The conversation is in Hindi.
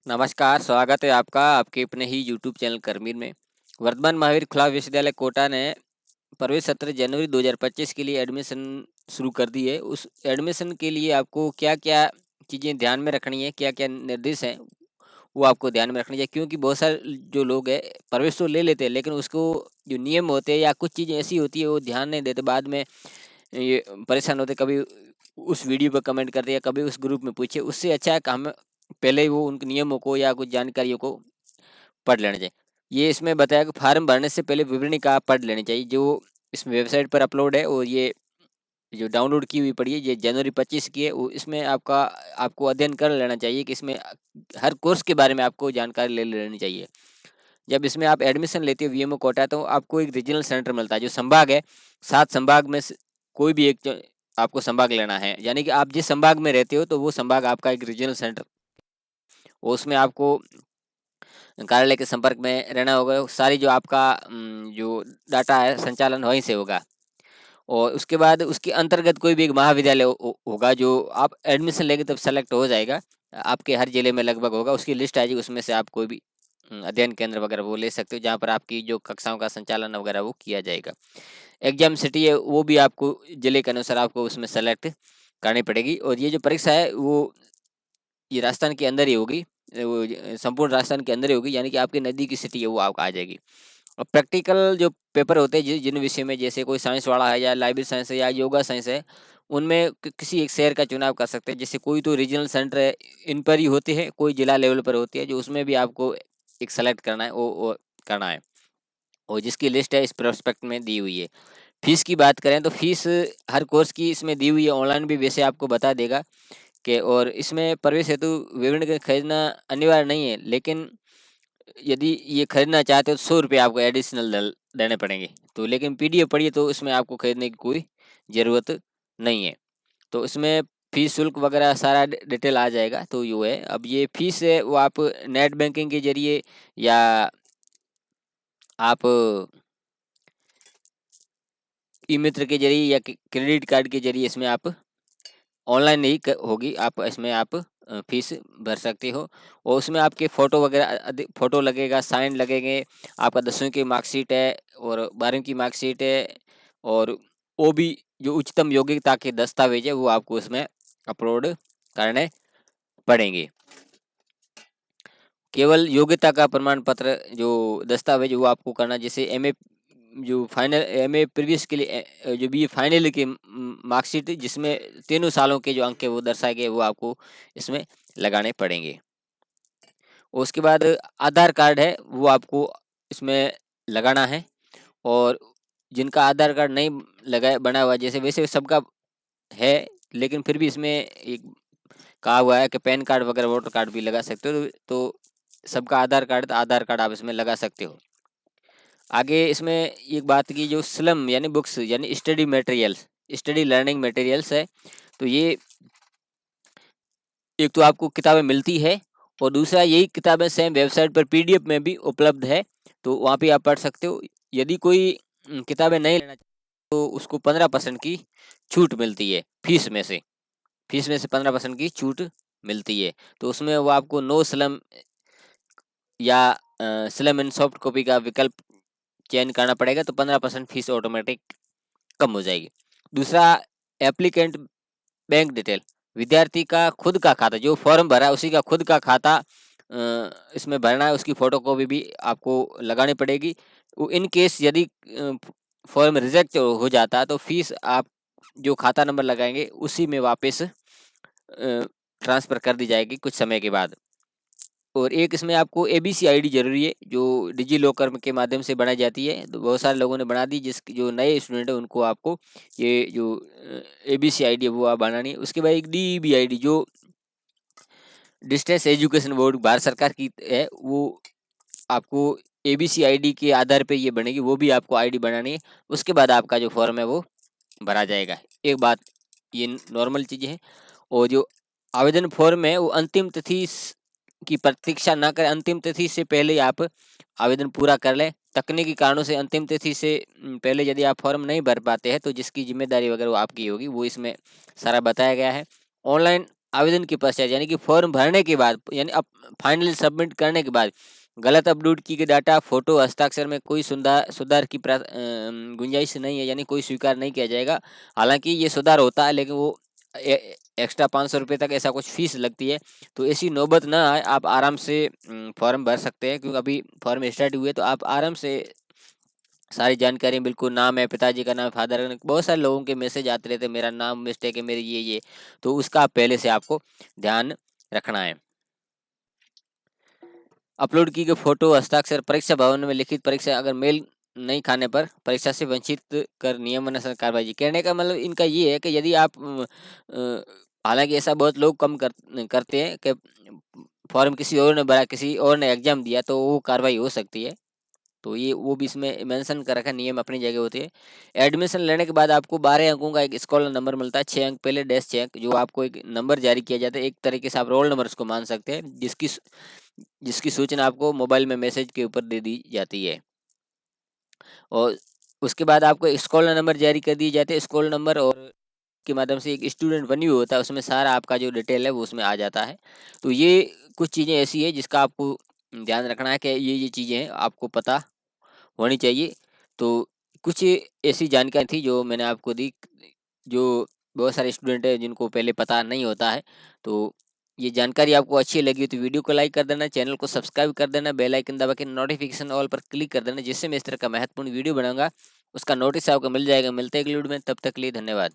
नमस्कार, स्वागत है आपका आपके अपने ही यूट्यूब चैनल करमीर में। वर्धमान महावीर खुला विश्वविद्यालय कोटा ने प्रवेश सत्र जनवरी 2025 के लिए एडमिशन शुरू कर दी है। उस एडमिशन के लिए आपको क्या-क्या चीज़ें ध्यान में रखनी है, क्या-क्या निर्देश हैं, वो आपको ध्यान में रखनी चाहिए क्योंकि बहुत सारे जो लोग हैं प्रवेश तो ले लेते हैं लेकिन उसको जो नियम होते हैं या कुछ चीज़ें ऐसी होती है वो ध्यान नहीं देते, बाद में ये परेशान होते, कभी उस वीडियो पे कमेंट करते या कभी उस ग्रुप में पूछे। उससे अच्छा है कि हम पहले वो उन नियमों को या कुछ जानकारियों को पढ़ लेना चाहिए। ये इसमें बताया कि फार्म भरने से पहले विवरणिका पढ़ लेनी चाहिए जो इस वेबसाइट पर अपलोड है, और ये जो डाउनलोड की हुई पड़ी है ये जनवरी 25 की है। वो इसमें आपको अध्ययन कर लेना चाहिए कि इसमें हर कोर्स के बारे में आपको जानकारी ले लेनी चाहिए। जब इसमें आप एडमिशन लेते हो वीएमओ कोटा, तो आपको एक रीजनल सेंटर मिलता है जो संभाग है। 7 संभाग में से कोई भी एक आपको संभाग लेना है, यानी कि आप जिस संभाग में रहते हो तो वो संभाग आपका एक रीजनल सेंटर, उसमें आपको कार्यालय के संपर्क में रहना होगा। सारी जो आपका जो डाटा है संचालन वहीं से होगा, और उसके बाद उसके अंतर्गत कोई भी एक महाविद्यालय होगा जो आप एडमिशन लेंगे तब सेलेक्ट हो जाएगा। आपके हर जिले में लगभग होगा, उसकी लिस्ट आएगी, उसमें से आप कोई भी अध्ययन केंद्र वगैरह वो ले सकते हो जहाँ पर आपकी जो कक्षाओं का संचालन वगैरह वो किया जाएगा। एग्जाम सिटी है वो भी आपको जिले के अनुसार आपको उसमें सेलेक्ट करनी पड़ेगी, और ये जो परीक्षा है वो ये राजस्थान के अंदर ही होगी। वो संपूर्ण राजस्थान के अंदर ही होगी, यानी कि आपकी नज़दीकी सिटी है वो आपको आ जाएगी। और प्रैक्टिकल जो पेपर होते हैं जिन विषय में, जैसे कोई साइंस वाला है या लाइब्रेरी साइंस है या योगा साइंस है, उनमें किसी एक शहर का चुनाव कर सकते हैं। जैसे कोई तो रीजनल सेंटर है इन पर ही होते हैं, कोई जिला लेवल पर होती है, जो उसमें भी आपको एक सेलेक्ट करना है वो करना है, और जिसकी लिस्ट है इस प्रोस्पेक्ट में दी हुई है। फीस की बात करें तो फीस हर कोर्स की इसमें दी हुई है, ऑनलाइन भी वैसे आपको बता देगा कि, और इसमें प्रवेश हेतु विवरण खरीदना अनिवार्य नहीं है, लेकिन यदि ये खरीदना चाहते हो तो 100 रुपये आपको एडिशनल देने पड़ेंगे। तो लेकिन पीडीएफ पढ़िए तो इसमें आपको खरीदने की कोई ज़रूरत नहीं है। तो इसमें फीस शुल्क वगैरह सारा डिटेल आ जाएगा। तो यो है, अब ये फीस है वो आप नेट बैंकिंग के जरिए या आप ई मित्र के जरिए या क्रेडिट कार्ड के जरिए इसमें आप ऑनलाइन नहीं होगी, आप इसमें आप फीस भर सकते हो। और उसमें आपके फ़ोटो वगैरह फ़ोटो लगेगा, साइन लगेंगे, आपका 10वीं की मार्कशीट है और 12वीं की मार्कशीट है, और वो भी जो उच्चतम योग्यता के दस्तावेज है वो आपको इसमें अपलोड करने पड़ेंगे। केवल योग्यता का प्रमाण पत्र जो दस्तावेज वो आपको करना, जैसे एमए जो फाइनल एमए प्रीवियस के लिए जो बी फाइनल की मार्कशीट जिसमें तीनों सालों के जो अंक है वो दर्शाए गए वो आपको इसमें लगाने पड़ेंगे। और उसके बाद आधार कार्ड है वो आपको इसमें लगाना है, और जिनका आधार कार्ड नहीं लगा बना हुआ, जैसे वैसे सबका है लेकिन फिर भी इसमें एक कहा हुआ है कि पैन कार्ड वगैरह वोटर कार्ड भी लगा सकते हो, तो सबका आधार कार्ड आप इसमें लगा सकते हो। आगे इसमें एक बात की, जो स्लम यानी बुक्स यानी स्टडी लर्निंग मटेरियल्स है, तो ये एक तो आपको किताबें मिलती है, और दूसरा यही किताबें सेम वेबसाइट पर पीडीएफ में भी उपलब्ध है, तो वहाँ पे आप पढ़ सकते हो। यदि कोई किताबें नहीं लेना तो उसको 15% की छूट मिलती है फीस में से 15% की छूट मिलती है। तो उसमें वो आपको नो स्लम या स्लम इन सॉफ्ट कॉपी का विकल्प चयन करना पड़ेगा, तो 15% फीस ऑटोमेटिक कम हो जाएगी। दूसरा, एप्लीकेंट बैंक डिटेल, विद्यार्थी का खुद का खाता, जो फॉर्म भरा है उसी का खुद का खाता इसमें भरना है, उसकी फोटो कॉपी भी आपको लगानी पड़ेगी। इन केस यदि फॉर्म रिजेक्ट हो जाता है तो फीस आप जो खाता नंबर लगाएंगे उसी में वापस ट्रांसफ़र कर दी जाएगी कुछ समय के बाद। और एक इसमें आपको एबीसी आईडी ज़रूरी है, जो डिजी लॉकर के माध्यम से बनाई जाती है, तो बहुत सारे लोगों ने बना दी, जो नए स्टूडेंट है उनको आपको ये जो एबीसी आईडी है वो आप बनानी है। उसके बाद एक डीईबी आईडी जो डिस्टेंस एजुकेशन बोर्ड भारत सरकार की है, वो आपको एबीसी आईडी के आधार पे ये बनेगी, वो भी आपको आईडी बनानी है। उसके बाद आपका जो फॉर्म है वो भरा जाएगा। एक बात ये नॉर्मल चीज़ें हैं, और जो आवेदन फॉर्म है वो अंतिम तिथि की प्रतीक्षा ना करें, अंतिम तिथि से पहले आप आवेदन पूरा कर लें। तकनीकी कारणों से अंतिम तिथि से पहले यदि आप फॉर्म नहीं भर पाते हैं तो जिसकी जिम्मेदारी वगैरह वो आपकी होगी, वो इसमें सारा बताया गया है। ऑनलाइन आवेदन के पश्चात यानी कि फॉर्म भरने के बाद यानी अब फाइनली सबमिट करने के बाद गलत अपलोड की गई डाटा, फोटो, हस्ताक्षर में कोई सुधार की गुंजाइश नहीं है, यानी कोई स्वीकार नहीं किया जाएगा। हालांकि ये सुधार होता है लेकिन वो एक्स्ट्रा 500 रुपये तक ऐसा कुछ फीस लगती है। तो ऐसी नौबत ना आए, आप आराम से फॉर्म भर सकते हैं, क्योंकि अभी फॉर्म स्टार्ट हुए तो आप आराम से सारी जानकारी बिल्कुल, नाम है, पिताजी का नाम, फादर का नाम, बहुत सारे लोगों के मैसेज आते रहते हैं, मेरा नाम मिस्टेक है, मेरी ये, तो उसका पहले से आपको ध्यान रखना है। अपलोड की गई फोटो, हस्ताक्षर, परीक्षा भवन में लिखित परीक्षा अगर मेल नहीं खाने पर परीक्षा से वंचित कर नियमानुसार कार्रवाई। कहने का मतलब इनका ये है कि यदि आप हालांकि ऐसा बहुत लोग कम करते हैं कि फॉर्म किसी और ने भरा, किसी और ने एग्जाम दिया, तो वो कार्रवाई हो सकती है। तो ये वो भी इसमें मेंशन कर रखा, नियम अपनी जगह होते हैं। एडमिशन लेने के बाद आपको 12 अंकों का एक स्कॉलर नंबर मिलता है, 6 अंक पहले, डैश 6 अंक, जो आपको एक नंबर जारी किया जाता है। एक तरीके से आप रोल नंबर उसको मान सकते हैं, जिसकी सूचना आपको मोबाइल में मैसेज के ऊपर दे दी जाती है। और उसके बाद आपको स्कॉलर नंबर जारी कर दिए जाते हैं। स्कॉलर नंबर और के माध्यम से एक स्टूडेंट बनी होता है, उसमें सारा आपका जो डिटेल है वो उसमें आ जाता है। तो ये कुछ चीज़ें ऐसी है जिसका आपको ध्यान रखना है कि ये चीज़ें हैं, आपको पता होनी चाहिए। तो कुछ ऐसी जानकारी थी जो मैंने आपको दी, जो बहुत सारे स्टूडेंट हैं जिनको पहले पता नहीं होता है। तो ये जानकारी आपको अच्छी लगी तो वीडियो को लाइक कर देना, चैनल को सब्सक्राइब कर देना, बेल आइकन दबा के नोटिफिकेशन ऑल पर क्लिक कर देना, जिससे मैं इस तरह का महत्वपूर्ण वीडियो बनाऊंगा उसका नोटिस आपको मिल जाएगा। मिलते हैं अगली वीडियो में, तब तक के लिए धन्यवाद।